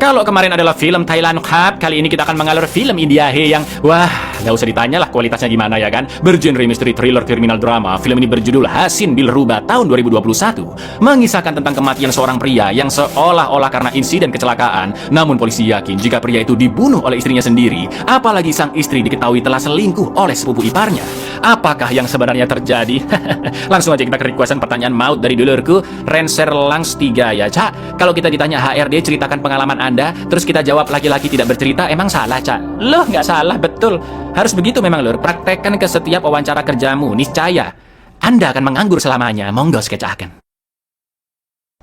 Kalau kemarin adalah film Thailand Cup, kali ini kita akan mengalur film India yang, wah, nggak usah ditanya lah kualitasnya gimana ya kan. Bergenre misteri thriller kriminal drama, film ini berjudul Hasin Bilruba tahun 2021. Mengisahkan tentang kematian seorang pria yang seolah-olah karena insiden kecelakaan, namun polisi yakin jika pria itu dibunuh oleh istrinya sendiri, apalagi sang istri diketahui telah selingkuh oleh sepupu iparnya. Apakah yang sebenarnya terjadi? Langsung aja kita ke requestan pertanyaan maut dari dulurku, Renser Langs 3 ya, Cak. Kalau kita ditanya HRD ceritakan pengalaman Anda, terus kita jawab laki-laki tidak bercerita, emang salah, Cak? Loh, nggak salah, betul. Harus begitu memang, Lur. Praktekkan ke setiap wawancara kerjamu, niscaya Anda akan menganggur selamanya. Monggo sketsakan.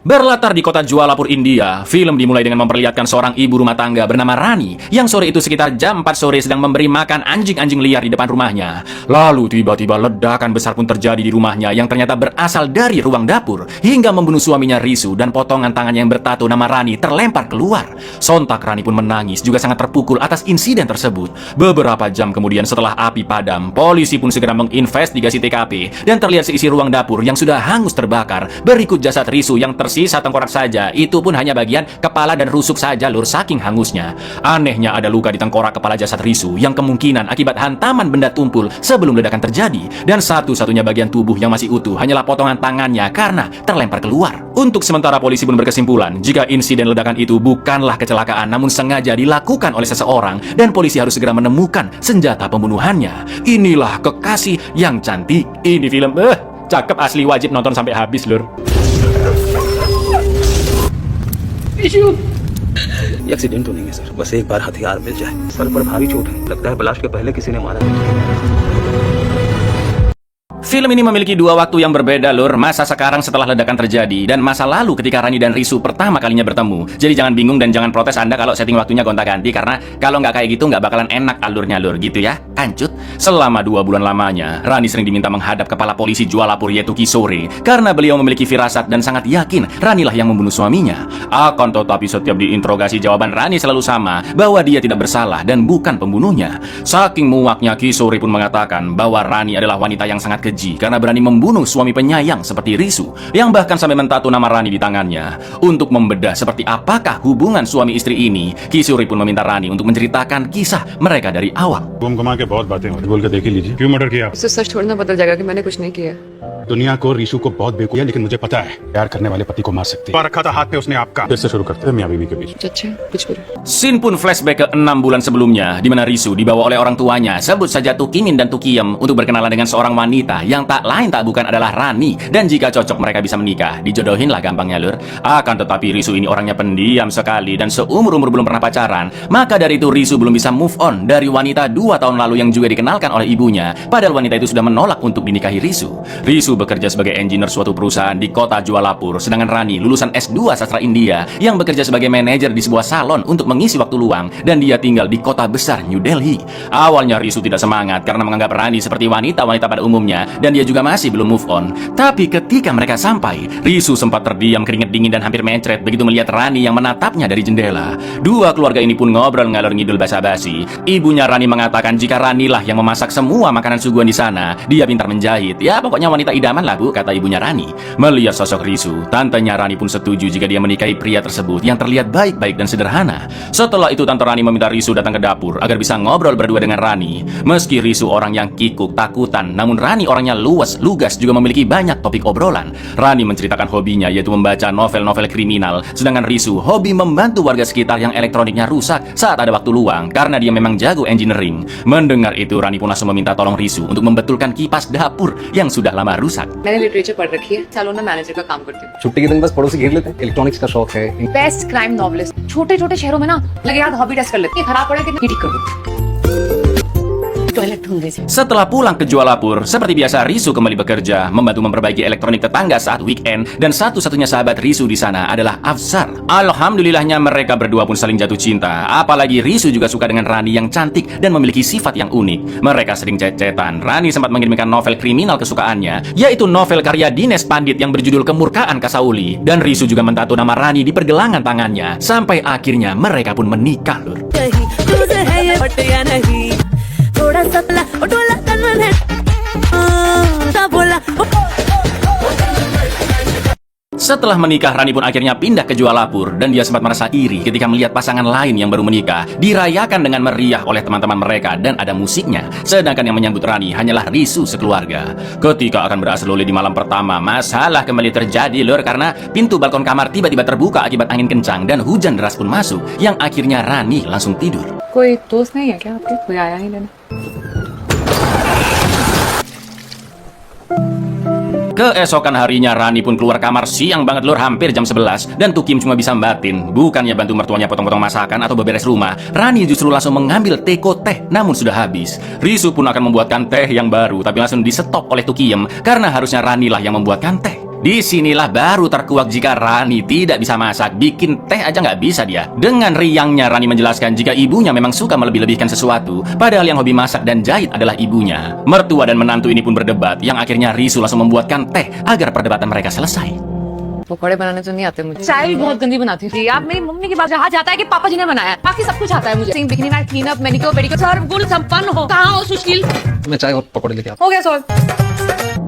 Berlatar di kota Jualapur, India, film dimulai dengan memperlihatkan seorang ibu rumah tangga bernama Rani yang sore itu sekitar jam 4 sore sedang memberi makan anjing-anjing liar di depan rumahnya. Lalu tiba-tiba ledakan besar pun terjadi di rumahnya yang ternyata berasal dari ruang dapur hingga membunuh suaminya Risu dan potongan tangannya yang bertato nama Rani terlempar keluar. Sontak Rani pun menangis juga sangat terpukul atas insiden tersebut. Beberapa jam kemudian setelah api padam, polisi pun segera menginvestigasi TKP dan terlihat seisi ruang dapur yang sudah hangus terbakar berikut jasad Risu yang tersisa tengkorak saja, itu pun hanya bagian kepala dan rusuk saja, Lur, saking hangusnya. Anehnya ada luka di tengkorak kepala jasad Risu yang kemungkinan akibat hantaman benda tumpul sebelum ledakan terjadi, dan satu-satunya bagian tubuh yang masih utuh hanyalah potongan tangannya karena terlempar keluar. Untuk sementara polisi pun berkesimpulan jika insiden ledakan itu bukanlah kecelakaan namun sengaja dilakukan oleh seseorang dan polisi harus segera menemukan senjata pembunuhannya. Inilah Kekasih yang Cantik. Ini film cakep asli, wajib nonton sampai habis, Lur. Accident तो नहीं है सर, बस एक बार हथियार मिल जाए। सर पर भारी चोट है, लगता है ब्लास्ट के पहले किसी ने मारा है। Film ini memiliki dua waktu yang berbeda, Lur. Masa sekarang setelah ledakan terjadi dan masa lalu ketika Rani dan Risu pertama kalinya bertemu. Jadi jangan bingung dan jangan protes Anda kalau setting waktunya gonta-ganti, karena kalau nggak kayak gitu nggak bakalan enak alurnya, Lur, gitu ya. Kancut. Selama 2 bulan lamanya, Rani sering diminta menghadap kepala polisi Jualapur yaitu Kishore karena beliau memiliki firasat dan sangat yakin Rani lah yang membunuh suaminya. Akan tetapi setiap diinterogasi jawaban Rani selalu sama, bahwa dia tidak bersalah dan bukan pembunuhnya. Saking muaknya, Kishore pun mengatakan bahwa Rani adalah wanita yang sangat keji karena berani membunuh suami penyayang seperti Risu yang bahkan sampai mentato nama Rani di tangannya. Untuk membedah seperti apakah hubungan suami istri ini, Kishore pun meminta Rani untuk menceritakan kisah mereka dari awal. घुमा के बहुत बातें हो रही, बोल के देख ही लीजिए। क्यों मर्डर किया? इससे सच थोड़ी ना बदल जाएगा कि मैंने कुछ नहीं किया। दुनिया को रीशु को बहुत बेवकूफ है, लेकिन मुझे पता है प्यार करने वाले पति को मार सकती है। रखा था हाथ पे उसने आपका। फिर से शुरू करते हैं मियां बीवी के बीच। अच्छा कुछ करो। Scene pun flashback ke 6 bulan sebelumnya, di mana Risu dibawa oleh orang tuanya, sebut saja Tukimin dan Tukiem, untuk berkenalan dengan seorang wanita yang tak lain tak bukan adalah Rani, dan jika cocok mereka bisa menikah. Dijodohin lah gampangnya, Lur. Akan tetapi Risu ini orangnya pendiam sekali dan seumur-umur belum pernah pacaran. Maka dari itu Risu belum bisa move on dari wanita 2 tahun lalu yang juga dikenalkan oleh ibunya, padahal wanita itu sudah menolak untuk dinikahi Risu. Risu bekerja sebagai engineer suatu perusahaan di kota Jualapur, sedangkan Rani lulusan S2 sastra India yang bekerja sebagai manajer di sebuah salon untuk mengisi waktu luang, dan dia tinggal di kota besar New Delhi. Awalnya Risu tidak semangat karena menganggap Rani seperti wanita-wanita pada umumnya dan dia juga masih belum move on. Tapi ketika mereka sampai, Risu sempat terdiam, keringat dingin dan hampir mencret begitu melihat Rani yang menatapnya dari jendela. Dua keluarga ini pun ngobrol ngalor ngidul basa-basi. Ibunya Rani mengatakan jika Rani lah yang memasak semua makanan suguhan di sana, dia pintar menjahit. Ya pokoknya wanita idaman lah, Bu, kata ibunya Rani. Melihat sosok Risu, tantenya Rani pun setuju jika dia menikahi pria tersebut yang terlihat baik-baik dan sederhana. Setelah itu tante Rani meminta Risu datang ke dapur agar bisa ngobrol berdua dengan Rani. Meski Risu orang yang kikuk, takutan, namun Rani orangnya luas, lugas, juga memiliki banyak topik obrolan. Rani menceritakan hobinya yaitu membaca novel-novel kriminal, sedangkan Risu hobi membantu warga sekitar yang elektroniknya rusak saat ada waktu luang karena dia memang jago engineering. Mendengar itu Rani pun langsung meminta tolong Risu untuk membetulkan kipas dapur yang sudah lama rusak. मैंने लिटरेचर पढ़ रखी है, सालों में मैनेजर का काम करती हूँ। छुट्टी के दिन बस पड़ोसी घेर लेते हैं, इलेक्ट्रॉनिक्स का शौक है। Best crime novelist. छोटे-छोटे शहरों में ना लगे यार हॉबी टेस्ट कर लेते हैं, खराब पड़े कि ठीक कर दो। टॉयलेट ढूंढ रही। Setelah pulang ke Jualapur, seperti biasa Risu kembali bekerja, membantu memperbaiki elektronik tetangga saat weekend, dan satu-satunya sahabat Risu di sana adalah Afsar. Alhamdulillahnya mereka berdua pun saling jatuh cinta. Apalagi Risu juga suka dengan Rani yang cantik dan memiliki sifat yang unik. Mereka sering chat-chatan. Rani sempat mengirimkan novel kriminal kesukaannya, yaitu novel karya Dines Pandit yang berjudul Kemurkaan Kasauli. Dan Risu juga mentato nama Rani di pergelangan tangannya. Sampai akhirnya mereka pun menikah, Lur. Setelah menikah, Rani pun akhirnya pindah ke Jualapur dan dia sempat merasa iri ketika melihat pasangan lain yang baru menikah dirayakan dengan meriah oleh teman-teman mereka dan ada musiknya. Sedangkan yang menyambut Rani hanyalah Risu sekeluarga. Ketika akan beraselole di malam pertama, masalah kembali terjadi lur karena pintu balkon kamar tiba-tiba terbuka akibat angin kencang dan hujan deras pun masuk yang akhirnya Rani langsung tidur. कोई दोस्त नहीं है क्या आपके? कोई आया ही नहीं? Keesokan harinya Rani pun keluar kamar siang banget lur, hampir jam 11 dan Tukim cuma bisa batin. Bukannya bantu mertuanya potong-potong masakan atau beberes rumah, Rani justru langsung mengambil teko teh namun sudah habis. Risu pun akan membuatkan teh yang baru tapi langsung di-stop oleh Tukiem karena harusnya Rani lah yang membuatkan teh. Disinilah baru terkuak jika Rani tidak bisa masak, bikin teh aja nggak bisa dia. Dengan riangnya Rani menjelaskan jika ibunya memang suka melebih-lebihkan sesuatu, padahal yang hobi masak dan jahit adalah ibunya. Mertua dan menantu ini pun berdebat, yang akhirnya Risu langsung membuatkan teh agar perdebatan mereka selesai. पकौड़े बनाने तो नहीं आते मुझे, चाय भी बहुत गंदी बनाती थी। आप मेरी मम्मी के पास जहाँ जाता है कि पापा जी ने बनाया है, बाकी सब कुछ आता है मुझे। सिंग बिकनी नाइट क्लीन अप मैनिक्योर पेडिक्योर सर्वगुण संपन्न हो। कहाँ हो सुशील? मैं चाय और पकौड़े लेके आता हो गया solve.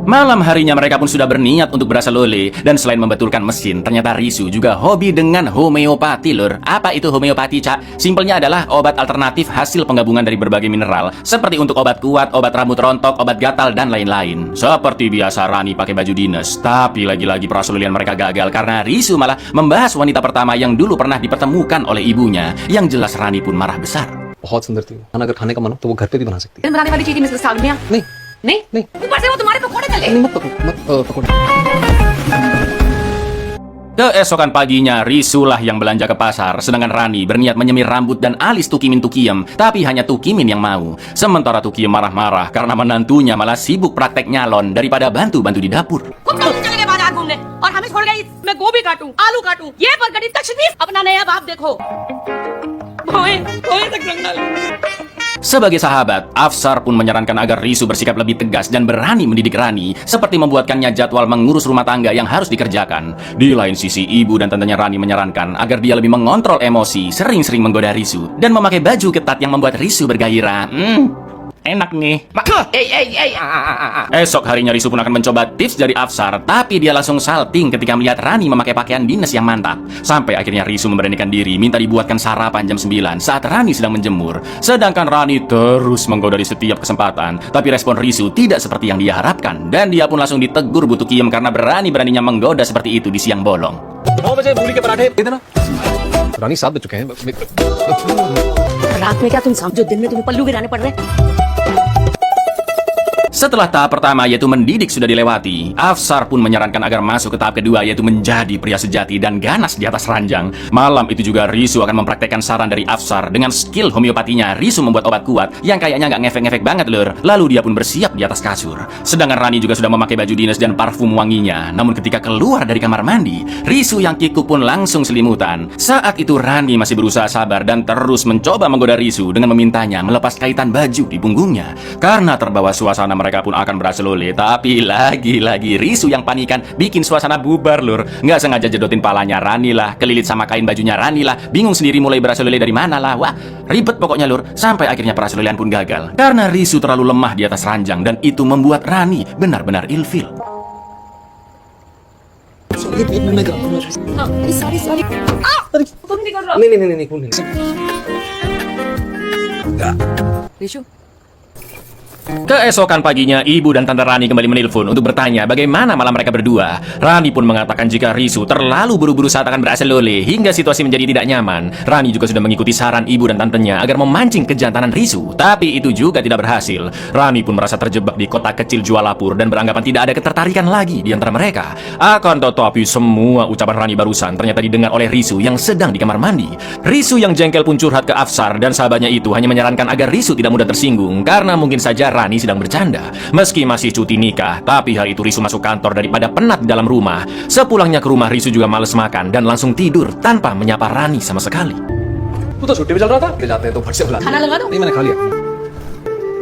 Malam harinya mereka pun sudah berniat untuk beraselole dan selain membetulkan mesin, ternyata Risu juga hobi dengan homeopati lur. Apa itu homeopati, Cak? Simpelnya adalah obat alternatif hasil penggabungan dari berbagai mineral, seperti untuk obat kuat, obat rambut rontok, obat gatal dan lain-lain. Seperti biasa Rani pakai baju dinas, tapi lagi-lagi peraselolian mereka gagal karena Risu malah membahas wanita pertama yang dulu pernah dipertemukan oleh ibunya. Yang jelas Rani pun marah besar. बहुत सुंदर थी खाना अगर खाने का मन हो तो वो घर पे भी बना सकती है बनाने वाली चीज मिसेस सालमिया नहीं नहीं नहीं ऊपर से वो तुम्हारे पकौड़े तले। मत पकौड़े Keesokan paginya, Risu lah yang belanja ke pasar, sedangkan Rani berniat menyemir rambut dan alis Tukimin Tukiem, tapi hanya Tukimin yang mau. Sementara Tukiem marah-marah karena menantunya malah sibuk praktek nyalon daripada bantu-bantu di dapur. और हमें छोड़ गई मैं गोभी काटूं आलू काटूं ये बरगदी तशरीफ अपना नया बाप देखो भोए भोए तक जंगल। Sebagai sahabat, Afsar pun menyarankan agar Risu bersikap lebih tegas dan berani mendidik Rani, seperti membuatkannya jadwal mengurus rumah tangga yang harus dikerjakan. Di lain sisi, ibu dan tantenya Rani menyarankan agar dia lebih mengontrol emosi, sering-sering menggoda Risu, dan memakai baju ketat yang membuat Risu bergairah. Enak nih. Esok harinya Risu pun akan mencoba tips dari Afsar, tapi dia langsung salting ketika melihat Rani memakai pakaian dinas yang mantap. Sampai akhirnya Risu memberanikan diri minta dibuatkan sarapan jam 9 saat Rani sedang menjemur. Sedangkan Rani terus menggoda di setiap kesempatan, tapi respon Risu tidak seperti yang dia harapkan, dan dia pun langsung ditegur Bu Tukiem karena berani-beraninya menggoda seperti itu di siang bolong. 9 बजे मूली के पराठे दे देना रानी 7 बज चुके हैं रात में क्या तुम समझो दिन में तुम्हें पल्लू गिराने पड़ रहे। Setelah tahap pertama yaitu mendidik sudah dilewati, Afsar pun menyarankan agar masuk ke tahap kedua yaitu menjadi pria sejati dan ganas di atas ranjang. Malam itu juga Risu akan mempraktekkan saran dari Afsar. Dengan skill homeopatinya, Risu membuat obat kuat yang kayaknya nggak ngefek-ngefek banget lur. Lalu dia pun bersiap di atas kasur. Sedangkan Rani juga sudah memakai baju dinas dan parfum wanginya. Namun ketika keluar dari kamar mandi, Risu yang kikuk pun langsung selimutan. Saat itu Rani masih berusaha sabar dan terus mencoba menggoda Risu dengan memintanya melepas kaitan baju di punggungnya. Karena terbawa suasana mereka pun akan beraselole, tapi lagi-lagi Risu yang panikan bikin suasana bubar lur. Nggak sengaja jedotin palanya Rani lah, kelilit sama kain bajunya Rani lah, bingung sendiri mulai beraselole dari mana lah. Wah, ribet pokoknya lur, sampai akhirnya peraselolean pun gagal karena Risu terlalu lemah di atas ranjang dan itu membuat Rani benar-benar ilfil. Rishu Keesokan paginya, ibu dan tante Rani kembali menelpon untuk bertanya bagaimana malam mereka berdua. Rani pun mengatakan jika Risu terlalu buru-buru saat akan beraselole hingga situasi menjadi tidak nyaman. Rani juga sudah mengikuti saran ibu dan tantenya agar memancing kejantanan Risu, tapi itu juga tidak berhasil. Rani pun merasa terjebak di kota kecil Jualapur dan beranggapan tidak ada ketertarikan lagi di antara mereka. Akan tetapi semua ucapan Rani barusan ternyata didengar oleh Risu yang sedang di kamar mandi. Risu yang jengkel pun curhat ke Afsar dan sahabatnya itu hanya menyarankan agar Risu tidak mudah tersinggung karena mungkin saja Rani sedang bercanda. Meski masih cuti nikah, tapi hari itu Risu masuk kantor daripada penat di dalam rumah. Sepulangnya ke rumah, Risu juga males makan dan langsung tidur tanpa menyapa Rani sama sekali. तू तो छुट्टी पे चल रहा था ले जाते हैं तो फट से बुला खाना लगा दो? नहीं मैंने खा लिया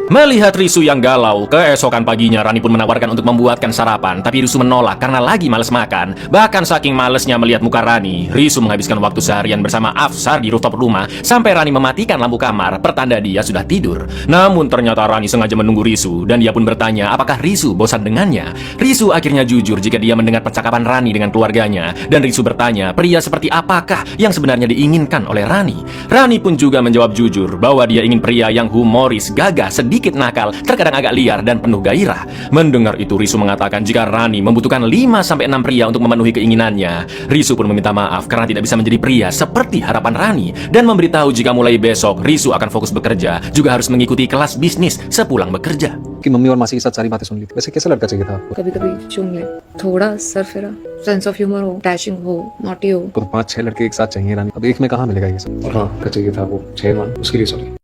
Melihat Risu yang galau, keesokan paginya Rani pun menawarkan untuk membuatkan sarapan, tapi Risu menolak karena lagi males makan. Bahkan saking malesnya melihat muka Rani, Risu menghabiskan waktu seharian bersama Afsar di rooftop rumah sampai Rani mematikan lampu kamar, pertanda dia sudah tidur. Namun ternyata Rani sengaja menunggu Risu dan dia pun bertanya apakah Risu bosan dengannya. Risu akhirnya jujur jika dia mendengar percakapan Rani dengan keluarganya dan Risu bertanya pria seperti apakah yang sebenarnya diinginkan oleh Rani. Rani pun juga menjawab jujur bahwa dia ingin pria yang humoris, gagah, sedikit nakal, terkadang agak liar dan penuh gairah. Mendengar itu Risu mengatakan jika Rani membutuhkan 5-6 pria untuk memenuhi keinginannya. Risu pun meminta maaf karena tidak bisa menjadi pria seperti harapan Rani dan memberitahu jika mulai besok Risu akan fokus bekerja, juga harus mengikuti kelas bisnis sepulang bekerja. कि मम्मी और मासी के साथ सारी बातें सुन ली। वैसे कैसा लड़का चाहिए था आपको? कभी कभी चुम ले, थोड़ा सरफिरा, सेंस ऑफ ह्यूमर हो, डैशिंग हो, नॉटी हो। तो 5-6 लड़के एक साथ चाहिए रानी। अब एक में कहाँ मिलेगा ये सब? और हाँ, का चाहिए था वो 6 मान, उसके लिए sorry.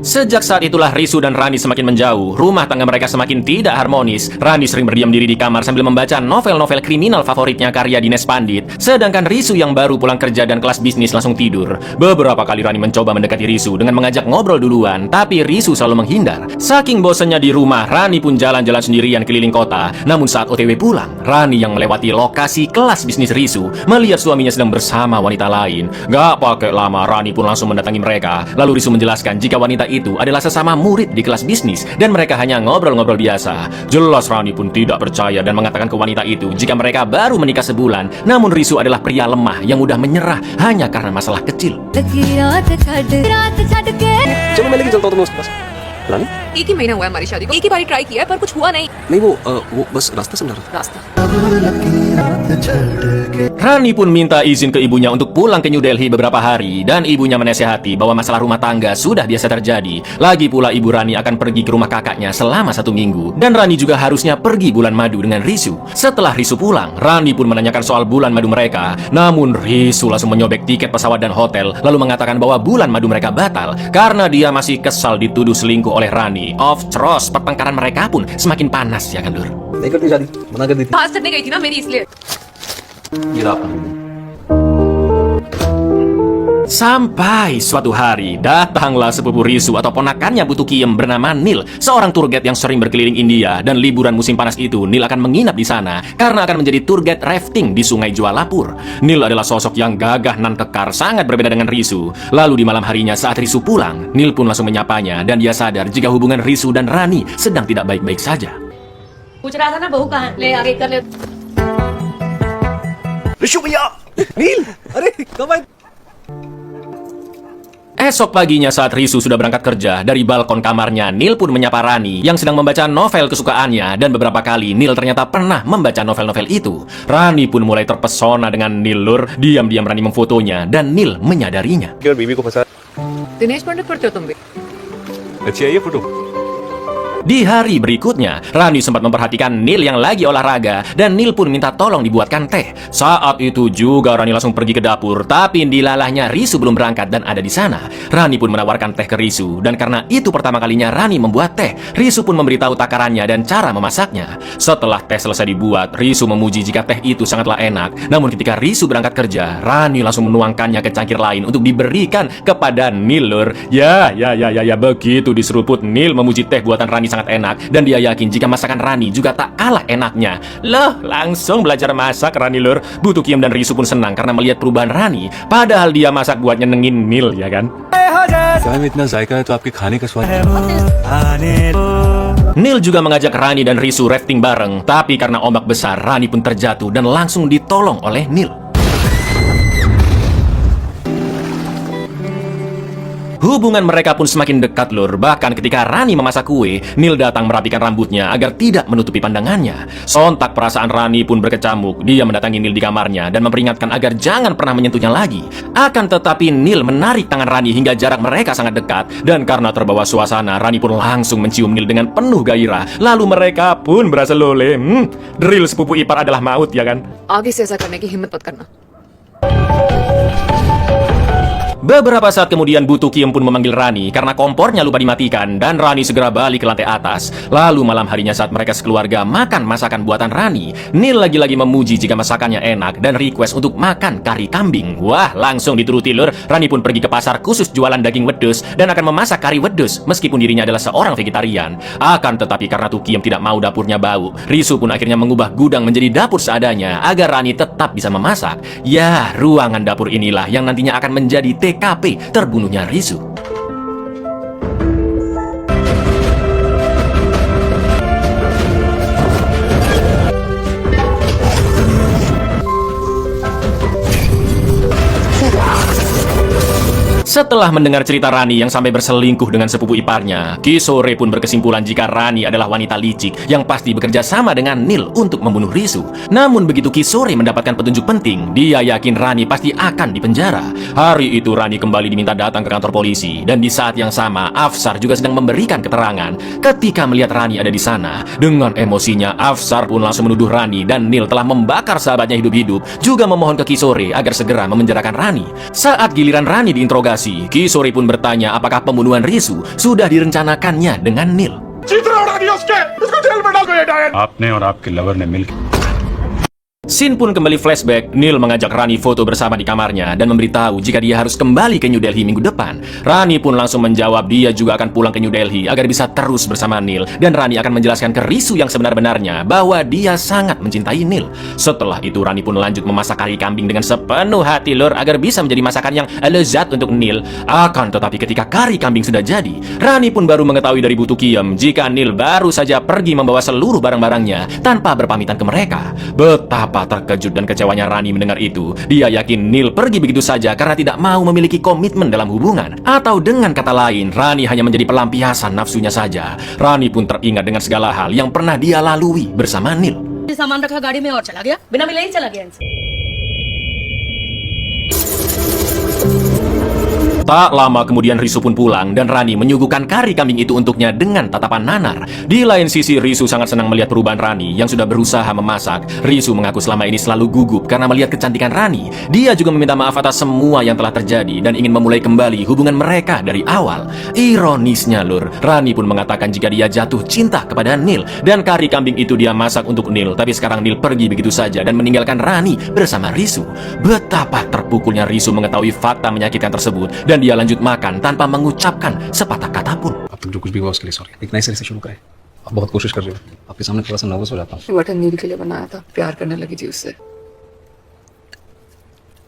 Sejak saat itulah Risu dan Rani semakin menjauh. Rumah tangga mereka semakin tidak harmonis. Rani sering berdiam diri di kamar sambil membaca novel-novel kriminal favoritnya karya Dines Pandit. Sedangkan Risu yang baru pulang kerja dan kelas bisnis langsung tidur. Beberapa kali Rani mencoba mendekati Risu dengan mengajak ngobrol duluan, tapi Risu selalu menghindar. Saking bosannya di rumah, Rani pun jalan-jalan sendirian keliling kota. Namun saat OTW pulang, Rani yang melewati lokasi kelas bisnis Risu melihat suaminya sedang bersama wanita lain. Gak pakai lama, Rani pun langsung mendatangi mereka. Lalu Risu menjelaskan jika wanita itu adalah sesama murid di kelas bisnis dan mereka hanya ngobrol-ngobrol biasa. Jelas Rani pun tidak percaya dan mengatakan ke wanita itu jika mereka baru menikah sebulan, namun Risu adalah pria lemah yang mudah menyerah hanya karena masalah kecil. चलो मैं लेके चलता हूँ तुम्हें उसके पास। रानी? एक ही महीना हुआ है हमारी शादी को, एक ही बार ट्राई किया है पर कुछ हुआ नहीं। नहीं वो बस रास्ता समझा रहा था। रास्ता Rani pun minta izin ke ibunya untuk pulang ke New Delhi beberapa hari dan ibunya menasihati bahwa masalah rumah tangga sudah biasa terjadi. Lagi pula ibu Rani akan pergi ke rumah kakaknya selama 1 minggu dan Rani juga harusnya pergi bulan madu dengan Risu. Setelah Risu pulang, Rani pun menanyakan soal bulan madu mereka. Namun Risu langsung menyobek tiket pesawat dan hotel lalu mengatakan bahwa bulan madu mereka batal karena dia masih kesal dituduh selingkuh oleh Rani. Of course, pertengkaran mereka pun semakin panas ya kan Lur? नहीं करती शादी, मना कर दी थी। पास करने गई थी ना मेरी, इसलिए। ये रहा आपका। Sampai suatu hari, datanglah sepupu Risu atau ponakannya Bu Tukiem bernama Nil, seorang tour guide yang sering berkeliling India, dan liburan musim panas itu Nil akan menginap di sana karena akan menjadi tour guide rafting di Sungai Jualapur. Nil adalah sosok yang gagah nan kekar, sangat berbeda dengan Risu. Lalu di malam harinya saat Risu pulang, Nil pun langsung menyapanya dan dia sadar jika hubungan Risu dan Rani sedang tidak baik-baik saja. पूछ रहा था ना बहू कहाँ है? ले आगे कर ले। ऋषु भैया, नील, अरे कब आए? Esok paginya saat Risu sudah berangkat kerja, dari balkon kamarnya Nil pun menyapa Rani yang sedang membaca novel kesukaannya dan beberapa kali Nil ternyata pernah membaca novel-novel itu. Rani pun mulai terpesona dengan Nil Lur. Diam-diam Rani memfotonya dan Nil menyadarinya. और बीवी को फंसा। दिनेश पंडित पढ़ते हो तुम भी? अच्छी है ये photo. Di hari berikutnya, Rani sempat memperhatikan Nil yang lagi olahraga dan Nil pun minta tolong dibuatkan teh. Saat itu juga Rani langsung pergi ke dapur, tapi dilalahnya Risu belum berangkat dan ada di sana. Rani pun menawarkan teh ke Risu dan karena itu pertama kalinya Rani membuat teh, Risu pun memberitahu takarannya dan cara memasaknya. Setelah teh selesai dibuat, Risu memuji jika teh itu sangatlah enak. Namun ketika Risu berangkat kerja, Rani langsung menuangkannya ke cangkir lain untuk diberikan kepada Nil Lur. Ya, begitu diseruput Nil memuji teh buatan Rani sangat enak dan dia yakin jika masakan Rani juga tak kalah enaknya. Loh, langsung belajar masak Rani Lur. Bu Tukiem dan Risu pun senang karena melihat perubahan Rani, padahal dia masak buat nyenengin Nil ya kan. चाय में इतना जायका है तो आपके खाने का स्वाद। Nil juga mengajak Rani dan Risu rafting bareng, tapi karena ombak besar Rani pun terjatuh dan langsung ditolong oleh Nil. Hubungan mereka pun semakin dekat Lur. Bahkan ketika Rani memasak kue, Nil datang merapikan rambutnya agar tidak menutupi pandangannya. Sontak perasaan Rani pun berkecamuk. Dia mendatangi Nil di kamarnya dan memperingatkan agar jangan pernah menyentuhnya lagi. Akan tetapi Nil menarik tangan Rani hingga jarak mereka sangat dekat. Dan karena terbawa suasana, Rani pun langsung mencium Nil dengan penuh gairah. Lalu mereka pun berasa lole. Drill sepupu ipar adalah maut ya kan? आगे से ऐसा करने की हिम्मत मत करना। Beberapa saat kemudian Bu Tukiem pun memanggil Rani karena kompornya lupa dimatikan dan Rani segera balik ke lantai atas. Lalu malam harinya saat mereka sekeluarga makan masakan buatan Rani, Neil lagi-lagi memuji jika masakannya enak dan request untuk makan kari kambing. Wah, langsung dituruti lur. Rani pun pergi ke pasar khusus jualan daging wedus dan akan memasak kari wedus meskipun dirinya adalah seorang vegetarian. Akan tetapi karena Tukiem tidak mau dapurnya bau, Risu pun akhirnya mengubah gudang menjadi dapur seadanya agar Rani tetap bisa memasak. Ya, ruangan dapur inilah yang nantinya akan menjadi TKP terbunuhnya Risu. Setelah mendengar cerita Rani yang sampai berselingkuh dengan sepupu iparnya, Kisore pun berkesimpulan jika Rani adalah wanita licik yang pasti bekerja sama dengan Neil untuk membunuh Risu. Namun begitu Kisore mendapatkan petunjuk penting, dia yakin Rani pasti akan dipenjara. Hari itu Rani kembali diminta datang ke kantor polisi, dan di saat yang sama Afsar juga sedang memberikan keterangan. Ketika melihat Rani ada di sana, dengan emosinya Afsar pun langsung menuduh Rani dan Neil telah membakar sahabatnya hidup-hidup, juga memohon ke Kisore agar segera memenjarakan Rani. Saat giliran Rani diinterogasi, Kisore pun bertanya apakah pembunuhan Risu sudah direncanakannya dengan Neil. आपने और आपके लवर ने मिलकर Scene pun kembali flashback. Neil mengajak Rani foto bersama di kamarnya dan memberitahu jika dia harus kembali ke New Delhi minggu depan. Rani pun langsung menjawab dia juga akan pulang ke New Delhi agar bisa terus bersama Neil, dan Rani akan menjelaskan ke Risu yang sebenar-benarnya bahwa dia sangat mencintai Neil. Setelah itu Rani pun lanjut memasak kari kambing dengan sepenuh hati lur agar bisa menjadi masakan yang lezat untuk Neil. Akan tetapi ketika kari kambing sudah jadi, Rani pun baru mengetahui dari Bu Tukiem jika Neil baru saja pergi membawa seluruh barang-barangnya tanpa berpamitan ke mereka. Betapa terkejut dan kecewanya Rani mendengar itu. Dia yakin Neil pergi begitu saja karena tidak mau memiliki komitmen dalam hubungan. Atau dengan kata lain, Rani hanya menjadi pelampiasan nafsunya saja. Rani pun teringat dengan segala hal yang pernah dia lalui bersama Neil. सामान रखा गाड़ी में और चला गया बिना मिले ही चला गया इनसे। Tak lama kemudian Risu pun pulang dan Rani menyuguhkan kari kambing itu untuknya dengan tatapan nanar. Di lain sisi Risu sangat senang melihat perubahan Rani yang sudah berusaha memasak. Risu mengaku selama ini selalu gugup karena melihat kecantikan Rani. Dia juga meminta maaf atas semua yang telah terjadi dan ingin memulai kembali hubungan mereka dari awal. Ironisnya lur, Rani pun mengatakan jika dia jatuh cinta kepada Neil dan kari kambing itu dia masak untuk Neil, tapi sekarang Neil pergi begitu saja dan meninggalkan Rani bersama Risu. Betapa terpukulnya Risu mengetahui fakta menyakitkan tersebut dan dia lanjut makan tanpa mengucapkan sepatah kata pun. अब तक जो कुछ भी हुआ उसके लिए सॉरी। एक नए सिरे से शुरू करें। आप बहुत कोशिश कर रहे हो, आपके सामने थोड़ा सा नर्वस हो जाता हूँ। बटन नील के लिए बनाया था, प्यार करने लगी थी उससे,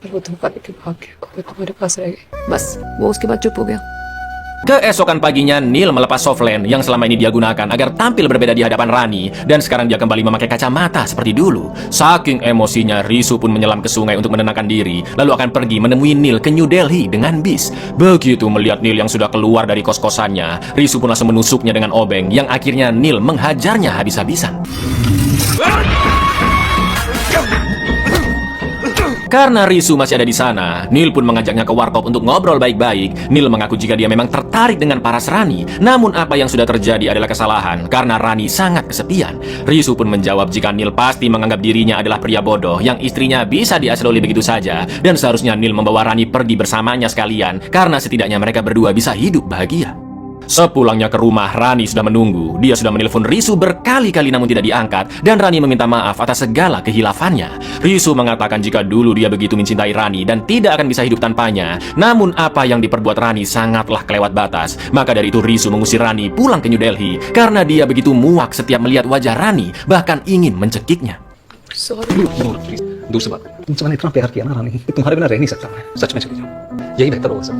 पर वो धोखा देके भाग गया और मैं तुम्हारे पास रह गई। बस वो उसके बाद चुप हो गया। Keesokan paginya, Neil melepas softland yang selama ini dia gunakan agar tampil berbeda di hadapan Rani, dan sekarang dia kembali memakai kacamata seperti dulu. Saking emosinya, Risu pun menyelam ke sungai untuk menenangkan diri, lalu akan pergi menemui Neil ke New Delhi dengan bis. Begitu melihat Neil yang sudah keluar dari kos-kosannya, Risu pun langsung menusuknya dengan obeng, yang akhirnya Neil menghajarnya habis-habisan. Karena Risu masih ada di sana, Neil pun mengajaknya ke warkop untuk ngobrol baik-baik. Neil mengaku jika dia memang tertarik dengan paras Rani, namun apa yang sudah terjadi adalah kesalahan karena Rani sangat kesepian. Risu pun menjawab jika Neil pasti menganggap dirinya adalah pria bodoh yang istrinya bisa diasloli begitu saja, dan seharusnya Neil membawa Rani pergi bersamanya sekalian karena setidaknya mereka berdua bisa hidup bahagia. Sepulangnya ke rumah, Rani sudah menunggu. Dia sudah menelpon Risu berkali-kali namun tidak diangkat, dan Rani meminta maaf atas segala kehilafannya. Risu mengatakan jika dulu dia begitu mencintai Rani dan tidak akan bisa hidup tanpanya. Namun apa yang diperbuat Rani sangatlah kelewat batas. Maka dari itu Risu mengusir Rani pulang ke New Delhi karena dia begitu muak setiap melihat wajah Rani, bahkan ingin mencekiknya. Sorry। दूर से बात करें। तुमसे मैंने इतना प्यार किया ना रानी, कि तुम्हारे बिना रह नहीं सकता मैं। सच में चली जाओ, यही बेहतर होगा सब।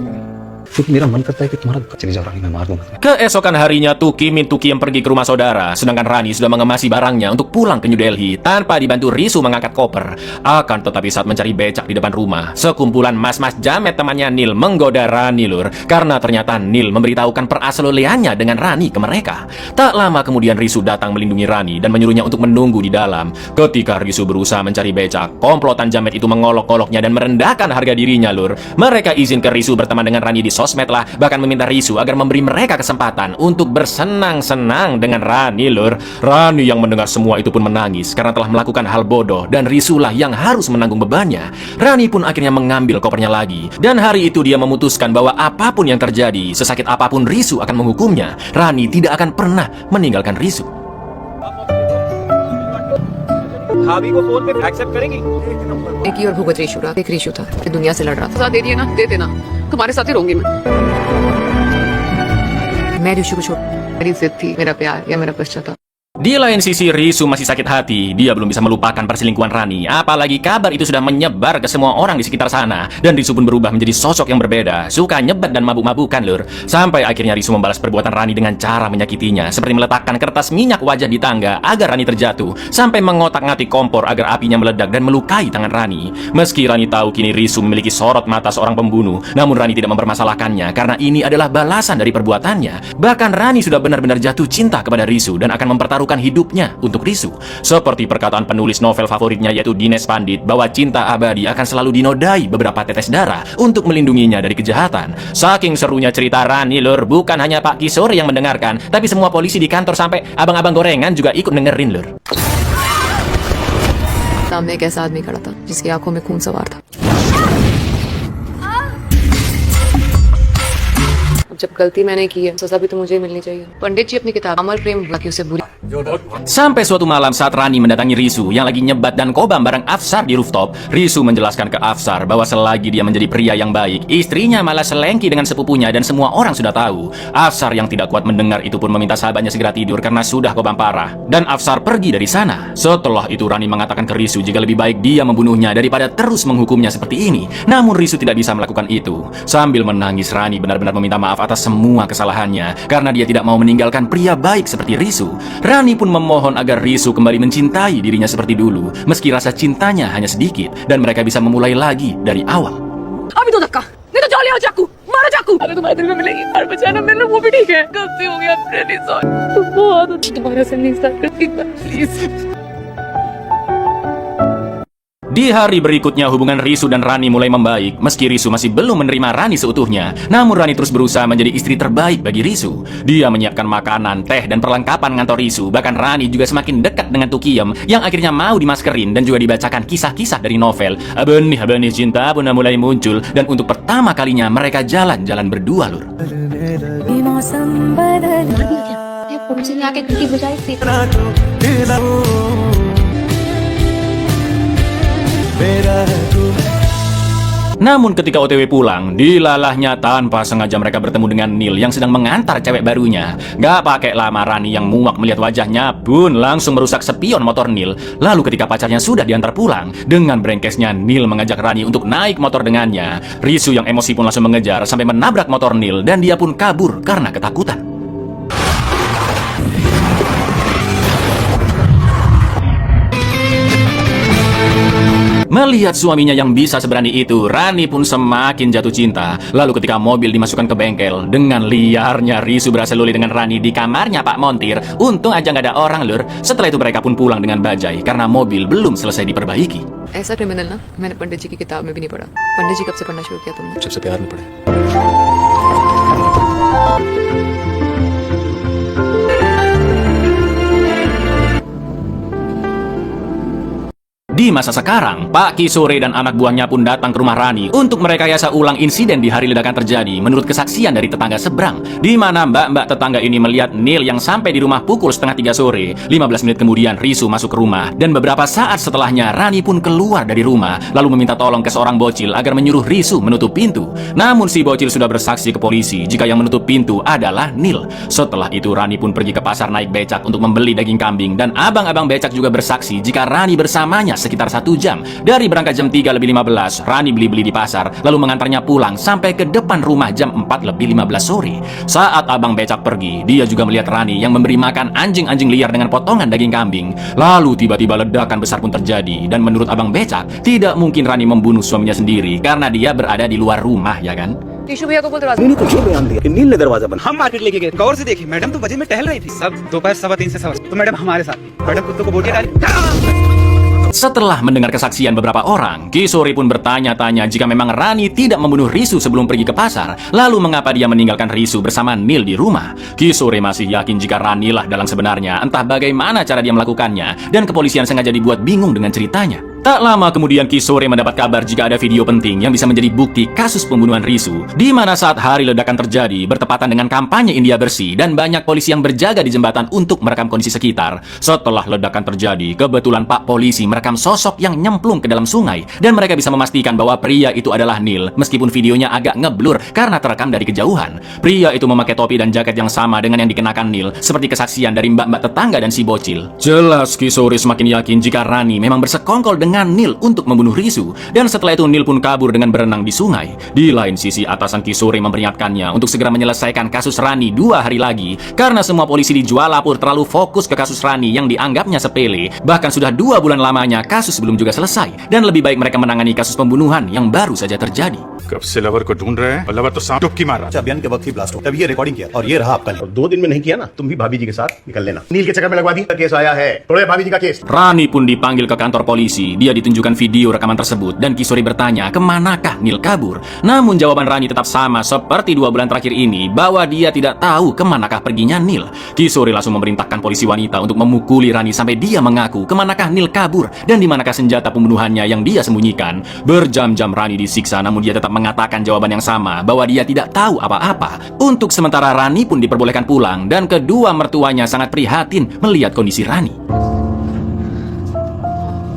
क्योंकि मेरा मन करता है कि तुम्हारा चली जाओ रानी, मैं मार दूंगा तुम्हें। Keesokan harinya, Tukiem pergi ke rumah saudara, sedangkan Rani sudah mengemasi barangnya untuk pulang ke New Delhi tanpa dibantu Risu mengangkat koper. Akan tetapi saat mencari becak di depan rumah, sekumpulan mas-mas jamet temannya Neil menggoda Rani lur, karena ternyata Neil memberitahukan perasaloleannya dengan Rani ke mereka. Tak lama kemudian Risu datang melindungi Rani dan menyuruhnya untuk menunggu di dalam. Ketika Risu berusaha mencari becak, komplotan jamet itu mengolok-oloknya dan merendahkan harga dirinya lur. Mereka izin ke Risu berteman dengan Rani di sosmed lah, bahkan meminta Risu agar memberi mereka kesempatan untuk bersenang-senang dengan Rani, lur. Rani yang mendengar semua itu pun menangis karena telah melakukan hal bodoh dan Risu lah yang harus menanggung bebannya. Rani pun akhirnya mengambil kopernya lagi dan hari itu dia memutuskan bahwa apapun yang terjadi, sesakit apapun Risu akan menghukumnya, Rani tidak akan pernah meninggalkan Risu. भाभी को फोन पे एक्सेप्ट करेंगी? एक ही और भुगत रीशु रहा, एक रीशु था कि दुनिया से लड़ रहा था। साथ दे दिए ना, दे देना, तुम्हारे साथ ही रहूंगी मैं रीशु को छोड़, मेरी जिद थी, मेरा प्यार या मेरा पश्चाताप। Di lain sisi, Risu masih sakit hati. Dia belum bisa melupakan perselingkuhan Rani. Apalagi kabar itu sudah menyebar ke semua orang di sekitar sana. Dan Risu pun berubah menjadi sosok yang berbeda. Suka nyebat dan mabuk-mabukan, lur. Sampai akhirnya Risu membalas perbuatan Rani dengan cara menyakitinya. Seperti meletakkan kertas minyak wajah di tangga agar Rani terjatuh. Sampai mengotak-ngatik kompor agar apinya meledak dan melukai tangan Rani. Meski Rani tahu kini Risu memiliki sorot mata seorang pembunuh, namun Rani tidak mempermasalahkannya karena ini adalah balasan dari perbuatannya. Bahkan Rani sudah benar-benar jatuh cinta kepada Risu dan akan mempertaruhkan hidupnya untuk Risu. Seperti perkataan penulis novel favoritnya yaitu Dines Pandit bahwa cinta abadi akan selalu dinodai beberapa tetes darah untuk melindunginya dari kejahatan. Saking serunya cerita Rani, lur, bukan hanya Pak Kisore yang mendengarkan, tapi semua polisi di kantor sampai abang-abang gorengan juga ikut dengerin, lur. सामने एक ऐसा आदमी खड़ा था जिसकी आंखों में खून सवार था। जब गलती मैंने की है सजा भी तो मुझे ही मिलनी चाहिए। पंडित जी अपनी किताब अमर प्रेम लकी उसे बुरी। Sampai suatu malam saat Rani mendatangi Risu yang lagi nyebat dan kobam bareng Afsar di rooftop, Risu menjelaskan ke Afsar bahwa selagi dia menjadi pria yang baik, istrinya malah selengki dengan sepupunya dan semua orang sudah tahu. Afsar yang tidak kuat mendengar itu pun meminta sahabatnya segera tidur karena sudah kobam parah. Dan Afsar pergi dari sana. Setelah itu Rani mengatakan ke Risu jika lebih baik dia membunuhnya daripada terus menghukumnya seperti ini. Namun Risu tidak bisa melakukan itu. Sambil menangis, Rani benar-benar meminta maaf atas semua kesalahannya karena dia tidak mau meninggalkan pria baik seperti Risu. Rani pun memohon agar Risu kembali mencintai dirinya seperti dulu, meski rasa cintanya hanya sedikit dan mereka bisa memulai lagi dari awal. अभी तो धक्का नहीं तो जाओ ले आओ चाकू मारो चाकू अगर तुम्हारे दिल में मिलेगी और बचाना मेरे लिए वो भी ठीक है गलती हो गया प्लीज बहुत दोबारा से नहीं स्टार्ट करती please Di hari berikutnya hubungan Risu dan Rani mulai membaik. Meski Risu masih belum menerima Rani seutuhnya, namun Rani terus berusaha menjadi istri terbaik bagi Risu. Dia menyiapkan makanan, teh, dan perlengkapan ngantor Risu. Bahkan Rani juga semakin dekat dengan Tukiyem yang akhirnya mau dimaskerin dan juga dibacakan kisah-kisah dari novel. Benih-benih cinta pun mulai muncul dan untuk pertama kalinya mereka jalan-jalan berdua, lur. Namun ketika OTW pulang, dilalahnya tanpa sengaja mereka bertemu dengan Neil yang sedang mengantar cewek barunya. Gak pakai lama Rani yang muak melihat wajahnya pun langsung merusak spion motor Neil. Lalu ketika pacarnya sudah diantar pulang, dengan brengkesnya Neil mengajak Rani untuk naik motor dengannya. Risu yang emosi pun langsung mengejar sampai menabrak motor Neil dan dia pun kabur karena ketakutan. Melihat suaminya yang bisa seberani itu, Rani pun semakin jatuh cinta. Lalu ketika mobil dimasukkan ke bengkel, dengan liarnya Risu berhasil luli dengan Rani di kamarnya Pak Montir. Untung aja nggak ada orang, lur. Setelah itu mereka pun pulang dengan bajai karena mobil belum selesai diperbaiki. ऐसा क्रिमिनल ना मैंने पंडित जी की किताब में भी नहीं पढ़ा। पंडित जी कब से पढ़ना शुरू किया तुमने? सबसे प्यार में पड़े। Di masa sekarang, Pak Kisore dan anak buahnya pun datang ke rumah Rani untuk merekayasa ulang insiden di hari ledakan terjadi menurut kesaksian dari tetangga seberang, di mana mbak-mbak tetangga ini melihat Neil yang sampai di rumah pukul 2:30 sore. 15 menit kemudian Risu masuk ke rumah dan beberapa saat setelahnya Rani pun keluar dari rumah lalu meminta tolong ke seorang bocil agar menyuruh Risu menutup pintu. Namun si bocil sudah bersaksi ke polisi jika yang menutup pintu adalah Neil. Setelah itu Rani pun pergi ke pasar naik becak untuk membeli daging kambing dan abang-abang becak juga bersaksi jika Rani bersamanya sekitar 1 jam. Dari berangkat jam 3:15, Rani beli-beli di pasar, lalu mengantarnya pulang sampai ke depan rumah jam 4:15 sore. Saat abang becak pergi, dia juga melihat Rani yang memberi makan anjing-anjing liar dengan potongan daging kambing. Lalu tiba-tiba ledakan besar pun terjadi, dan menurut abang becak, tidak mungkin Rani membunuh suaminya sendiri karena dia berada di luar rumah, ya kan? Tissue भैया को बोल दरवाजा। मैंने तो ये बयान दिया कि नील ने दरवाजा बंद। हम मार्केट लेके गए, गौर से देखिए मैडम तो बजे में टहल रही थी, सब दोपहर 3:15 से 7:15, तो मैडम हमारे साथ, मैडम कुत्तों को बोटियां डाली। Setelah mendengar kesaksian beberapa orang, Kisore pun bertanya-tanya jika memang Rani tidak membunuh Risu sebelum pergi ke pasar, lalu mengapa dia meninggalkan Risu bersama Neil di rumah. Kisore masih yakin jika Rani lah dalang sebenarnya, entah bagaimana cara dia melakukannya, dan kepolisian sengaja dibuat bingung dengan ceritanya. Tak lama kemudian Kisore mendapat kabar jika ada video penting yang bisa menjadi bukti kasus pembunuhan Risu, di mana saat hari ledakan terjadi bertepatan dengan kampanye India bersih dan banyak polisi yang berjaga di jembatan untuk merekam kondisi sekitar. Setelah ledakan terjadi, kebetulan Pak Polisi merekam sosok yang nyemplung ke dalam sungai dan mereka bisa memastikan bahwa pria itu adalah Neil, meskipun videonya agak ngeblur karena terekam dari kejauhan. Pria itu memakai topi dan jaket yang sama dengan yang dikenakan Neil, seperti kesaksian dari mbak-mbak tetangga dan si bocil. Jelas Kisore semakin yakin jika Rani memang bersekongkol dengan Neil untuk membunuh Risu, dan setelah itu Neil pun kabur dengan berenang di sungai. Di lain sisi, atasan Kisore memperingatkannya untuk segera menyelesaikan kasus Rani 2 hari lagi, karena semua polisi di Jualapur terlalu fokus ke kasus Rani yang dianggapnya sepele. Bahkan sudah 2 bulan lamanya kasus belum juga selesai, dan lebih baik mereka menangani kasus pembunuhan yang baru saja terjadi. कब से लवर को ढूंढ रहे हैं और लवर तो सांप डुबकी मार रहा है। अभियान के वक्त ही ब्लास्ट हो तब ये रिकॉर्डिंग किया और ये रहा आपका। और 2 दिन में नहीं किया ना, तुम भी भाभी जी के साथ निकल लेना। नील के चक्कर में लगवा दी, केस आया है, थोड़े भाभी जी का case. Rani pun dipanggil ke kantor polisi. Dia ditunjukkan video rekaman tersebut dan Kisore bertanya kemanakah Neil kabur. Namun jawaban Rani tetap sama seperti 2 bulan terakhir ini, bahwa dia tidak tahu kemanakah perginya Neil. Kisore langsung memerintahkan polisi wanita untuk memukuli Rani sampai dia mengaku kemanakah Neil kabur dan dimanakah senjata pembunuhannya yang dia sembunyikan. Berjam-jam Rani disiksa, namun dia tetap mengatakan jawaban yang sama, bahwa dia tidak tahu apa-apa. Untuk sementara Rani pun diperbolehkan pulang dan kedua mertuanya sangat prihatin melihat kondisi Rani.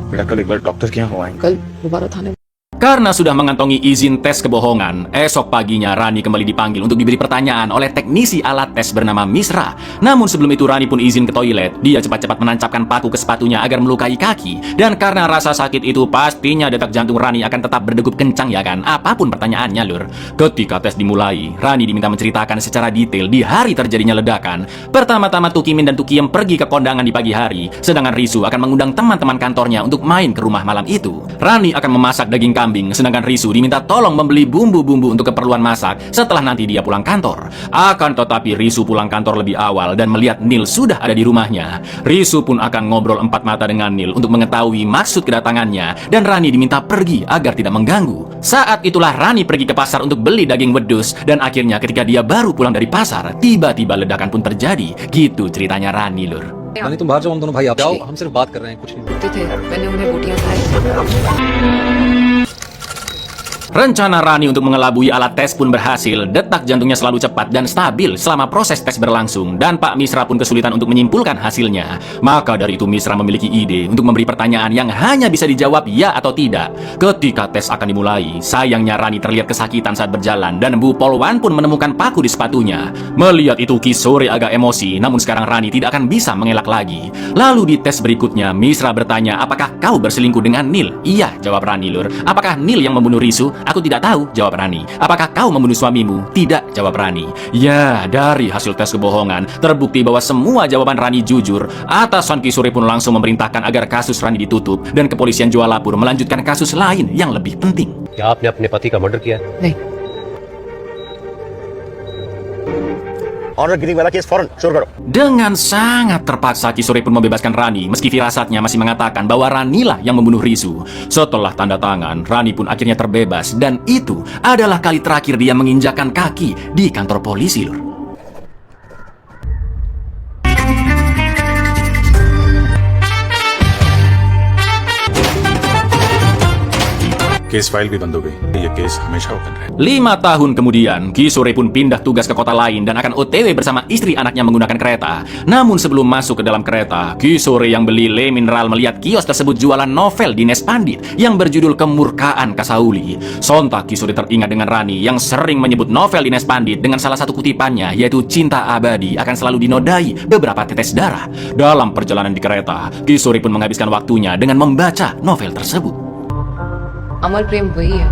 बेटा कल एक बार डॉक्टर के यहाँ हो आएंगे। कल दोबारा थाने Karena sudah mengantongi izin tes kebohongan, esok paginya Rani kembali dipanggil untuk diberi pertanyaan oleh teknisi alat tes bernama Misra. Namun sebelum itu Rani pun izin ke toilet. Dia cepat-cepat menancapkan paku ke sepatunya agar melukai kaki. Dan karena rasa sakit itu pastinya detak jantung Rani akan tetap berdegup kencang ya kan, apapun pertanyaannya lur. Ketika tes dimulai, Rani diminta menceritakan secara detail di hari terjadinya ledakan. Pertama-tama Tukimin dan Tukiem pergi ke kondangan di pagi hari, sedangkan Risu akan mengundang teman-teman kantornya untuk main ke rumah malam itu. Rani akan memasak daging kambing, sedangkan Risu diminta tolong membeli bumbu-bumbu untuk keperluan masak setelah nanti dia pulang kantor. Akan tetapi Risu pulang kantor lebih awal dan melihat Neil sudah ada di rumahnya. Risu pun akan ngobrol 4 mata dengan Neil untuk mengetahui maksud kedatangannya, dan Rani diminta pergi agar tidak mengganggu. Saat itulah Rani pergi ke pasar untuk beli daging wedus, dan akhirnya ketika dia baru pulang dari pasar, tiba-tiba ledakan pun terjadi. Gitu ceritanya Rani lur. रानी तुम बाहर जाओ, हम दोनों भाई आप जाओ, हम सिर्फ बात कर रहे हैं, कुछ नहीं। थे, मैंने उन्हें बोटियां खाई। Rencana Rani untuk mengelabui alat tes pun berhasil. Detak jantungnya selalu cepat dan stabil selama proses tes berlangsung, dan Pak Misra pun kesulitan untuk menyimpulkan hasilnya. Maka dari itu Misra memiliki ide untuk memberi pertanyaan yang hanya bisa dijawab ya atau tidak. Ketika tes akan dimulai, sayangnya Rani terlihat kesakitan saat berjalan, dan Bu Polwan pun menemukan paku di sepatunya. Melihat itu Kisore agak emosi, namun sekarang Rani tidak akan bisa mengelak lagi. Lalu di tes berikutnya Misra bertanya, apakah kau berselingkuh dengan Neil? Iya, jawab Rani lur. Apakah Neil yang membunuh Risu? Aku tidak tahu, jawab Rani. Apakah kau membunuh suamimu? Tidak, jawab Rani. Ya, dari hasil tes kebohongan terbukti bahwa semua jawaban Rani jujur. Atasan Kisore pun langsung memerintahkan agar kasus Rani ditutup, dan kepolisian Jualapur melanjutkan kasus lain yang lebih penting. क्या आपने अपने पति का मर्डर किया? नहीं। Honour giving वाला केस फौरन शुरू करो। Dengan sangat terpaksa Kisore pun membebaskan Rani, meski firasatnya masih mengatakan bahwa Ranilah yang membunuh Risu. Setelah tanda tangan, Rani pun akhirnya terbebas, dan itu adalah kali terakhir dia menginjakkan kaki di kantor polisi lur. Case file भी बंद हो गई। ये केस हमेशा ओपन रहे। 5 tahun kemudian, Kisore pun pindah tugas ke kota lain dan akan OTW bersama istri anaknya menggunakan kereta. Namun sebelum masuk ke dalam kereta, Kisore yang beli Le Mineral melihat kios tersebut jualan novel di Nes Pandit yang berjudul Kemurkaan Kasauli. Sontak Kisore teringat dengan Rani yang sering menyebut novel di Nes Pandit dengan salah satu kutipannya, yaitu cinta abadi akan selalu dinodai beberapa tetes darah. Dalam perjalanan di kereta, Kisore pun menghabiskan waktunya dengan membaca novel tersebut. अमर प्रेम वही है।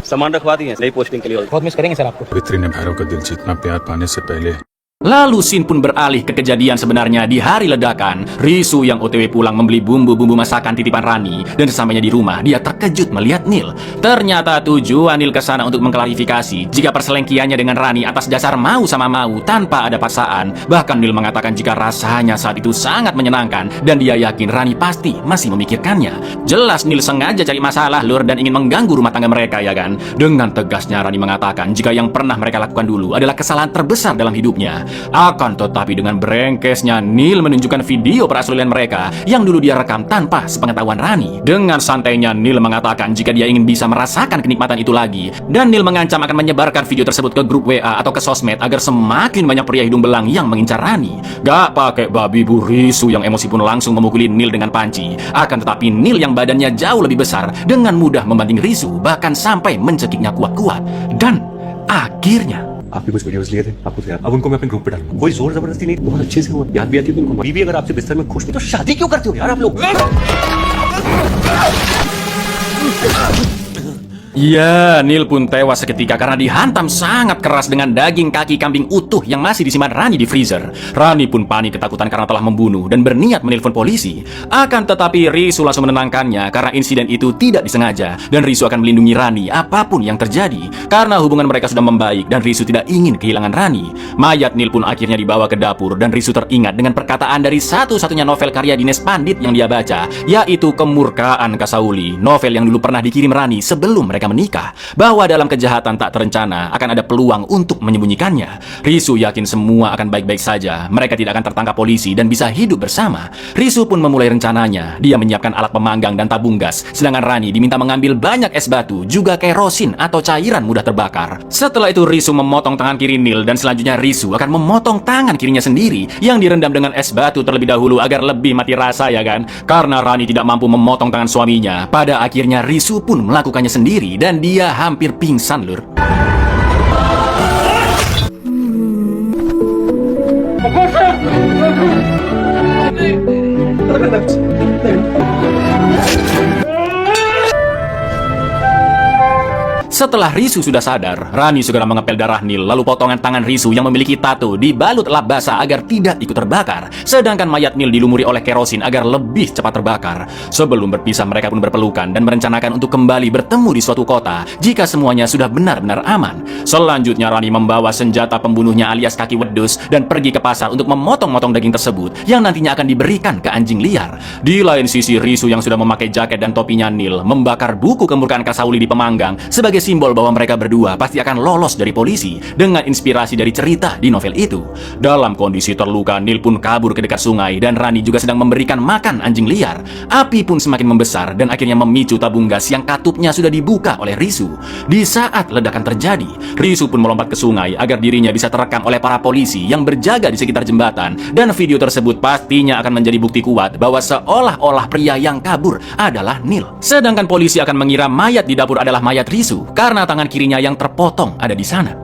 सामान रखवा दिए नई पोस्टिंग के लिए। बहुत मिस करेंगे सर आपको। वित्री ने भैरव का दिल जीतना प्यार पाने से पहले Lalu scene pun beralih ke kejadian sebenarnya di hari ledakan. Risu yang OTW pulang membeli bumbu-bumbu masakan titipan Rani, dan sesampainya di rumah dia terkejut melihat Neil. Ternyata tujuan Neil ke sana untuk mengklarifikasi jika perselengkiannya dengan Rani atas dasar mau sama mau tanpa ada paksaan. Bahkan Neil mengatakan jika rasanya saat itu sangat menyenangkan dan dia yakin Rani pasti masih memikirkannya. Jelas Neil sengaja cari masalah lur dan ingin mengganggu rumah tangga mereka ya kan. Dengan tegasnya Rani mengatakan jika yang pernah mereka lakukan dulu adalah kesalahan terbesar dalam hidupnya. Akan tetapi dengan brengkesnya Neil menunjukkan video perasalian mereka yang dulu dia rekam tanpa sepengetahuan Rani. Dengan santainya Neil mengatakan jika dia ingin bisa merasakan kenikmatan itu lagi, dan Neil mengancam akan menyebarkan video tersebut ke grup WA atau ke sosmed agar semakin banyak pria hidung belang yang mengincar Rani. Gak pakai babi bu, Risu yang emosi pun langsung memukuli Neil dengan panci. Akan tetapi Neil yang badannya jauh lebih besar dengan mudah membanting Risu, bahkan sampai mencekiknya kuat-kuat. Dan akhirnya आपने कुछ वीडियोस लिए थे आपको तो याद, अब उनको मैं अपने ग्रुप पे डालूंगा। कोई जोर जबरदस्ती नहीं, बहुत अच्छे से हुआ, याद भी आती है तुमको। बीवी अगर आपसे बिस्तर में खुश थी तो शादी क्यों करते हो यार आप लोग? Ya, Neil pun tewas seketika karena dihantam sangat keras dengan daging kaki kambing utuh yang masih disimpan Rani di freezer. Rani pun panik ketakutan karena telah membunuh dan berniat menelpon polisi. Akan tetapi Risu langsung menenangkannya karena insiden itu tidak disengaja dan Risu akan melindungi Rani apapun yang terjadi karena hubungan mereka sudah membaik dan Risu tidak ingin kehilangan Rani. Mayat Neil pun akhirnya dibawa ke dapur dan Risu teringat dengan perkataan dari satu-satunya novel karya Dines Pandit yang dia baca, yaitu Kemurkaan Kasauli, novel yang dulu pernah dikirim Rani sebelum mereka menikah, bahwa dalam kejahatan tak terencana akan ada peluang untuk menyembunyikannya. Risu yakin semua akan baik-baik saja, mereka tidak akan tertangkap polisi dan bisa hidup bersama. Risu pun memulai rencananya, dia menyiapkan alat pemanggang dan tabung gas, sedangkan Rani diminta mengambil banyak es batu, juga kerosin atau cairan mudah terbakar. Setelah itu Risu memotong tangan kiri Neil dan selanjutnya Risu akan memotong tangan kirinya sendiri yang direndam dengan es batu terlebih dahulu agar lebih mati rasa ya kan. Karena Rani tidak mampu memotong tangan suaminya, pada akhirnya Risu pun melakukannya sendiri dan dia hampir pingsan lur. Setelah Risu sudah sadar, Rani segera mengepel darah Neil, lalu potongan tangan Risu yang memiliki tato dibalut lap basah agar tidak ikut terbakar, sedangkan mayat Neil dilumuri oleh kerosin agar lebih cepat terbakar. Sebelum berpisah, mereka pun berpelukan dan merencanakan untuk kembali bertemu di suatu kota jika semuanya sudah benar-benar aman. Selanjutnya Rani membawa senjata pembunuhnya alias kaki wedus dan pergi ke pasar untuk memotong-motong daging tersebut yang nantinya akan diberikan ke anjing liar. Di lain sisi, Risu yang sudah memakai jaket dan topinya Neil membakar buku Kemurkaan Kasauli di pemanggang sebagai simbol bahwa mereka berdua pasti akan lolos dari polisi dengan inspirasi dari cerita di novel itu. Dalam kondisi terluka, Neil pun kabur ke dekat sungai dan Rani juga sedang memberikan makan anjing liar. Api pun semakin membesar dan akhirnya memicu tabung gas yang katupnya sudah dibuka oleh Risu. Di saat ledakan terjadi, Risu pun melompat ke sungai agar dirinya bisa terekam oleh para polisi yang berjaga di sekitar jembatan, dan video tersebut pastinya akan menjadi bukti kuat bahwa seolah-olah pria yang kabur adalah Neil. Sedangkan polisi akan mengira mayat di dapur adalah mayat Risu karena tangan kirinya yang terpotong ada di sana.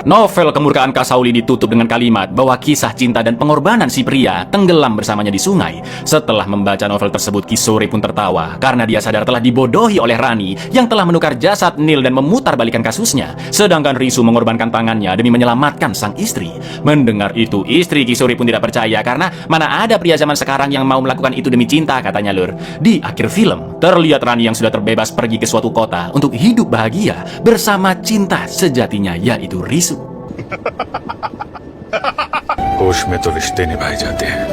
Novel Kemurkaan Kasauli ditutup dengan kalimat bahwa kisah cinta dan pengorbanan si pria tenggelam bersamanya di sungai. Setelah membaca novel tersebut, Kisore pun tertawa karena dia sadar telah dibodohi oleh Rani yang telah menukar jasad Neil dan memutarbalikan kasusnya, sedangkan Risu mengorbankan tangannya demi menyelamatkan sang istri. Mendengar itu, istri Kisore pun tidak percaya karena mana ada pria zaman sekarang yang mau melakukan itu demi cinta, katanya lur. Di akhir film, terlihat Rani yang sudah terbebas pergi ke suatu kota untuk hidup bahagia bersama cinta sejatinya, yaitu Risu. होश में तो रिश्ते निभाए जाते हैं।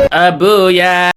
Abu ya.